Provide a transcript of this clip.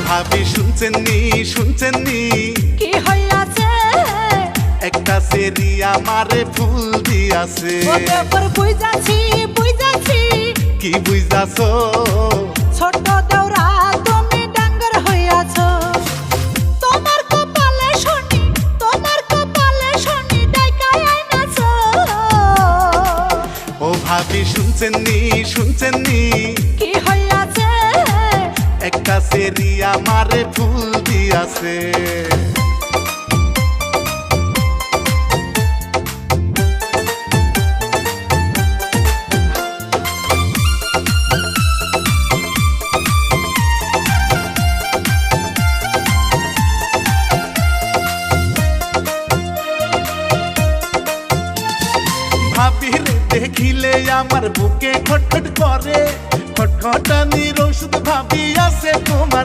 ভাবি শুনছেননি কি হইয়াছে? একটা সেরি আমারে ফুল দিয়াছে। ওরে পর বুঝাছি কি বুঝাছো? ছোট দেওরা তুমি ডাঙ্গর হইয়াছো। তোমার কপালে শনি ডাইকায় আইনাছো। ও ভাবি শুনছেননি কি হইয়াছে? একটা সেরি আমারে ফুল দিয়াছে। ভাবিরে দেখিলে আমার বুকে খটখট করে, খটখটানির ওষুধ ভাবি আছে তোমার